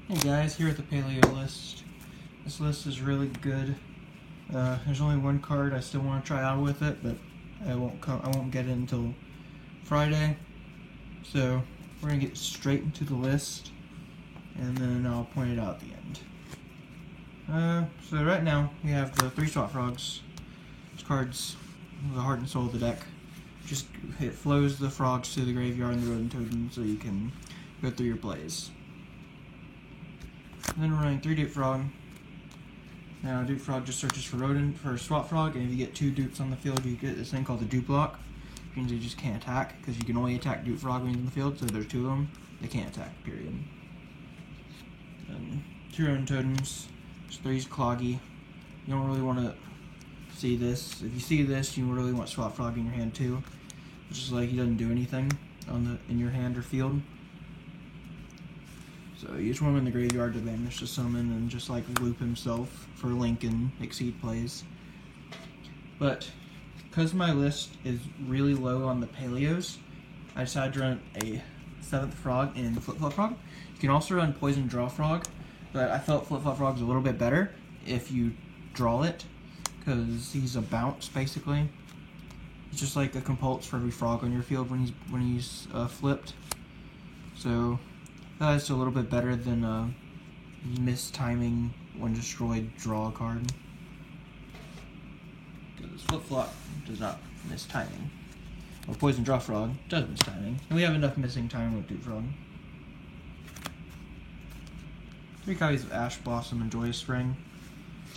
Hey guys, here at the Paleo list. This list is really good. There's only one card I still want to try out with it, but I won't get it until Friday. So we're gonna get straight into the list, and then I'll point it out at the end. So right now we have the 3 Swap Frogs. This card's the heart and soul of the deck. It flows the frogs to the graveyard and the rodent totem so you can go through your plays. And then we're running 3 Dupe Frog. Now Dupe Frog just searches for Swap Frog, and if you get 2 dupes on the field, you get this thing called the Dupe Lock. Which means you just can't attack, because you can only attack Dupe Frog when he's in the field, so if there's 2 of them, they can't attack, period. And 2 rodent totems, there's 3's Cloggy. You don't really want to see this. If you see this, you really want Swap Frog in your hand too. It's just like he doesn't do anything in your hand or field. So you just want him in the graveyard to banish the summon and just like loop himself for Link and Exceed plays. But because my list is really low on the Paleos, I decided to run a 7th Frog and Flip Flop Frog. You can also run Poison Draw Frog, but I felt Flip Flop Frog is a little bit better if you draw it, because he's a bounce basically. It's just like a compulse for every frog on your field when he's flipped. So that's a little bit better than mistiming when destroyed draw a card. Because Flip Flop does not miss timing. Well, Poison Draw Frog does miss timing. And we have enough missing timing with Dupe Frog. 3 copies of Ash Blossom and Joyous Spring.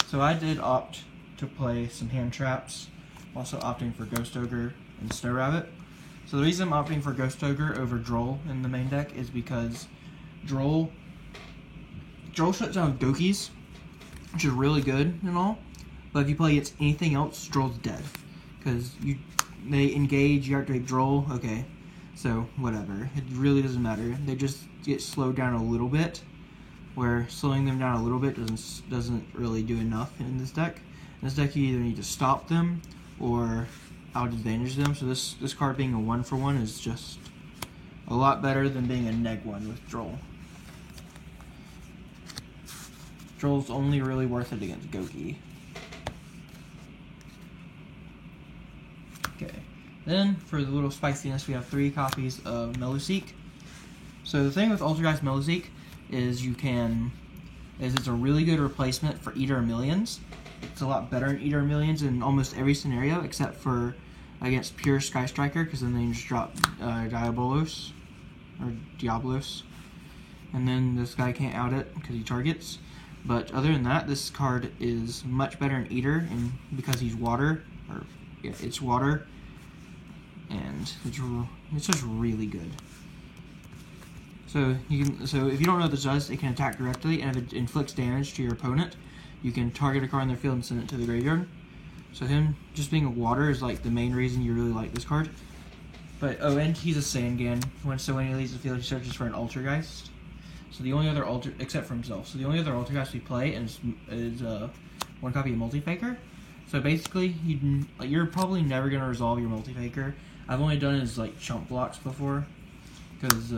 So I did opt to play some hand traps, also opting for Ghost Ogre and Snow Rabbit. So the reason I'm opting for Ghost Ogre over Droll in the main deck is because Droll shuts down Gokies, which is really good and all, but if you play against anything else, Droll's dead. Because they engage, you activate Droll, okay, so whatever. It really doesn't matter. They just get slowed down a little bit, where slowing them down a little bit doesn't really do enough in this deck. In this deck, you either need to stop them or out advantage them. So this card being a 1-for-1 is just a lot better than being a neg-1 with Droll. Droll's only really worth it against Goki. Okay, then for the little spiciness, we have 3 copies of Meluseek. So the thing with Altergeist Meluseek is it's a really good replacement for Eater of Millions. It's a lot better in Eater of Millions in almost every scenario except for against pure Sky Striker, because then they just drop Diabolos, and then this guy can't out it because he targets. But other than that, this card is much better in Eater, and because he's water, it's water, and it's just really good. So if you don't know what this does, it can attack directly, and if it inflicts damage to your opponent, you can target a card in their field and send it to the graveyard. So him just being a water is like the main reason you really like this card. But and he's a Sangan. So when he leaves the field, he searches for an Altergeist. So the only other except for himself. So the only other Altergeist we play is 1 copy of Multifaker. So basically, you're probably never gonna resolve your Multifaker. I've only done it as like chump blocks before, because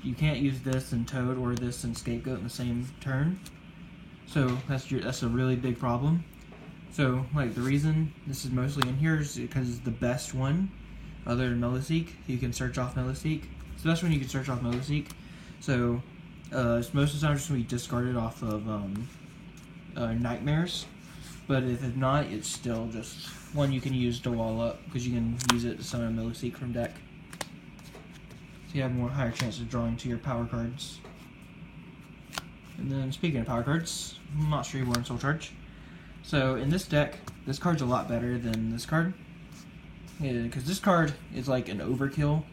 you can't use this and Toad or this and Scapegoat in the same turn. So that's a really big problem. So like the reason this is mostly in here is because it's the best one other than Meluseek. You can search off Meluseek. It's the best one you can search off Meluseek. So most of the time it's just going to be discarded off of Nightmares. But if it's not, it's still just one you can use to wall up, because you can use it to summon a Meluseek from deck. So you have a higher chance of drawing to your power cards. And then speaking of power cards, Monster Reborn Soul Charge. So in this deck, this card's a lot better than this card, because this card is like an overkill,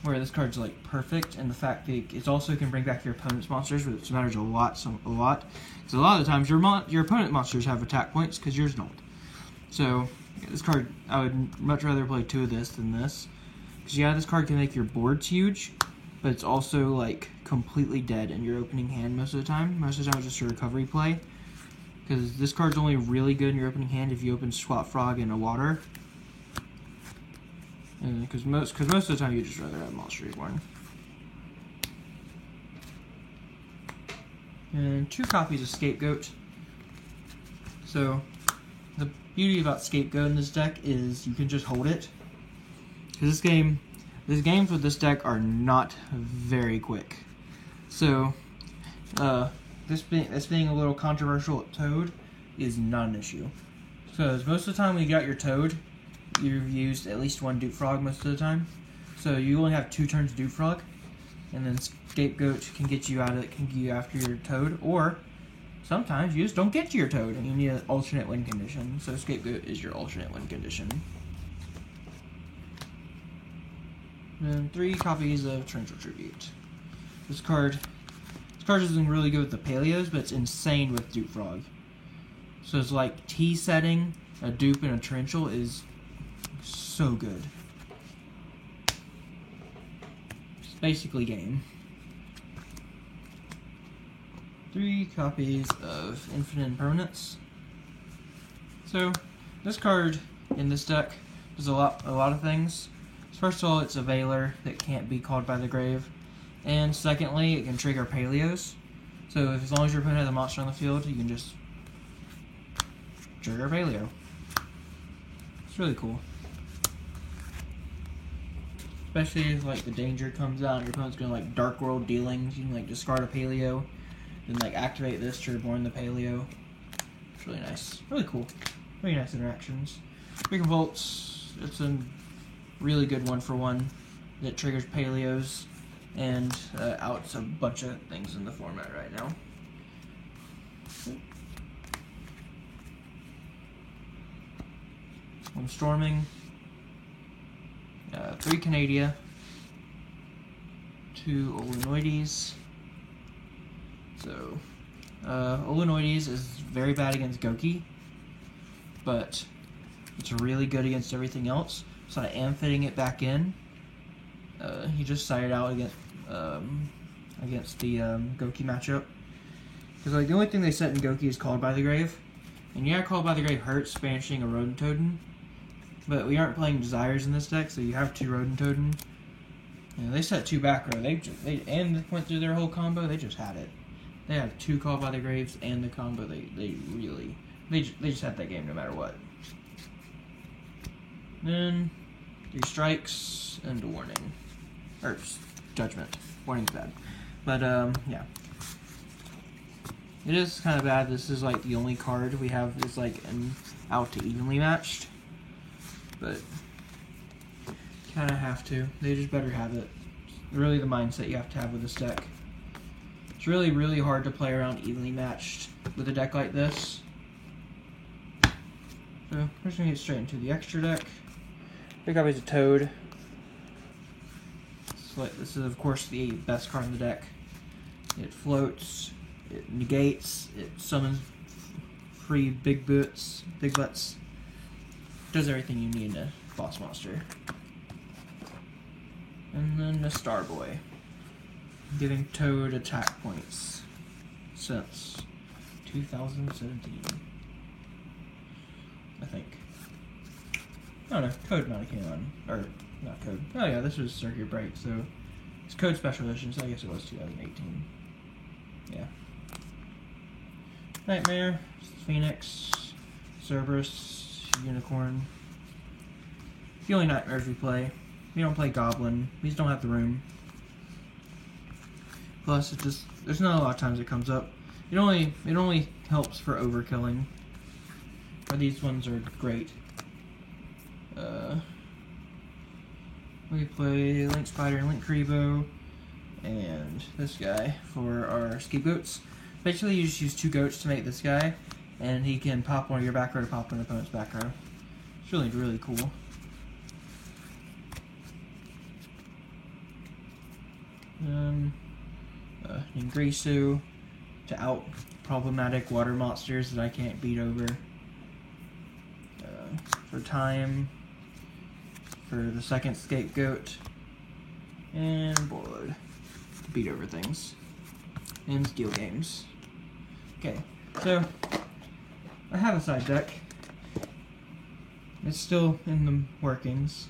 where this card's like perfect, and the fact that it also can bring back your opponent's monsters, which matters a lot. Because a lot of the times your opponent monsters have attack points because yours don't. So this card, I would much rather play 2 of this than this, because this card can make your boards huge, but it's also like completely dead in your opening hand most of the time. Most of the time it's just a recovery play, because this card's only really good in your opening hand if you open Swap Frog and a water. Because most of the time you just rather have Monster Reborn. and 2 copies of Scapegoat. So the beauty about Scapegoat in this deck is you can just hold it. Because these games with this deck are not very quick. So this being a little controversial at Toad is not an issue. Because most of the time when you got your Toad, you've used at least 1 Dupe Frog most of the time. So you only have 2 turns of Dupe Frog, and then Scapegoat can get you out of it, can get you after your Toad, or sometimes you just don't get to your Toad and you need an alternate win condition. So Scapegoat is your alternate win condition. And 3 copies of Torrential Tribute. This card isn't really good with the Paleos, but it's insane with Dupe Frog. So it's like T setting a Dupe and a Torrential is so good. It's basically game. 3 copies of Infinite Impermanence. So this card in this deck does a lot of things. First of all, it's a Veiler that can't be called by the grave, and secondly, it can trigger Paleos. So as long as your opponent has a monster on the field, you can just trigger Paleo. It's really cool. Especially if like the danger comes out and your opponent's gonna like Dark World Dealings, you can like discard a Paleo, then like activate this to reborn the Paleo. It's really nice. Really cool. Really nice interactions. Freaking Volts, it's a really good 1-for-1 that triggers Paleos and outs a bunch of things in the format right now. I'm Storming, 3 Canadia, 2 Olenoides. So, Olenoides is very bad against Goki, but it's really good against everything else. So I am fitting it back in. He just sided out against the Goki matchup. Because like the only thing they set in Goki is Called by the Grave. And yeah, Called by the Grave hurts banishing a Rodentoden. But we aren't playing Desires in this deck, so you have 2 Rodentoden. And they set 2 back row. They went through their whole combo. They just had it. They had 2 Called by the Graves and the combo. They just had that game no matter what. Then 3 strikes and a warning. Or judgment. Warning's bad. But yeah. It is kind of bad. This is like the only card we have is like out to evenly matched. But kind of have to. They just better have it. It's really the mindset you have to have with this deck. It's really, really hard to play around evenly matched with a deck like this. So we're just going to get straight into the extra deck. 3 copies of Toad. This is of course the best card in the deck. It floats, it negates, it summons free big butts, does everything you need in a boss monster. And then the Starboy, giving Toad attack points since 2017, I think. Oh no, Code might have came on, or not Code. Oh yeah, this was Circuit Break, so it's Code Special Edition, so I guess it was 2018. Yeah. Nightmare, Phoenix, Cerberus, Unicorn. The only nightmares we play. We don't play Goblin. We just don't have the room. Plus, it just there's not a lot of times it comes up. It only helps for overkilling. But these ones are great. We play Link Spider and Link Kuriboh, and this guy for our Scapegoats. Basically, you just use 2 goats to make this guy, and he can pop one of your back row to pop an opponent's back row. It's really, really cool. Ningirsu to out problematic water monsters that I can't beat over. For time, for the second Scapegoat, and Board to beat over things. And Steel Games. Okay, so I have a side deck. It's still in the workings.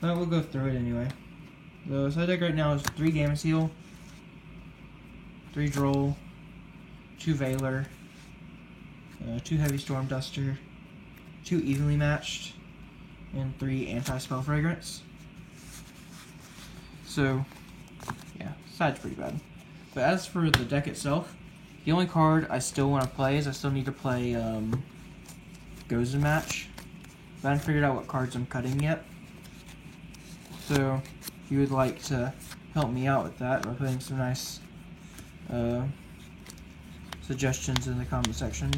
But we'll go through it anyway. The side deck right now is 3 Gamma Seal, 3 Droll, 2 Valor, 2 Heavy Storm Duster, 2 Evenly Matched, and 3 Anti-Spell Fragrance. So, yeah, side's pretty bad. But as for the deck itself, the only card I still want to play is I still need to play Goes and Match. But I haven't figured out what cards I'm cutting yet. So, if you would like to help me out with that by putting some nice suggestions in the comment section.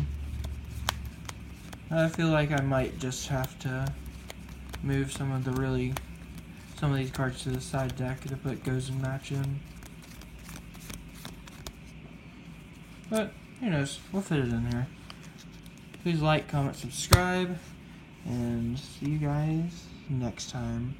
I feel like I might just have to move some of these cards to the side deck to put Goes and Match in. But who knows? We'll fit it in there. Please like, comment, subscribe, and see you guys next time.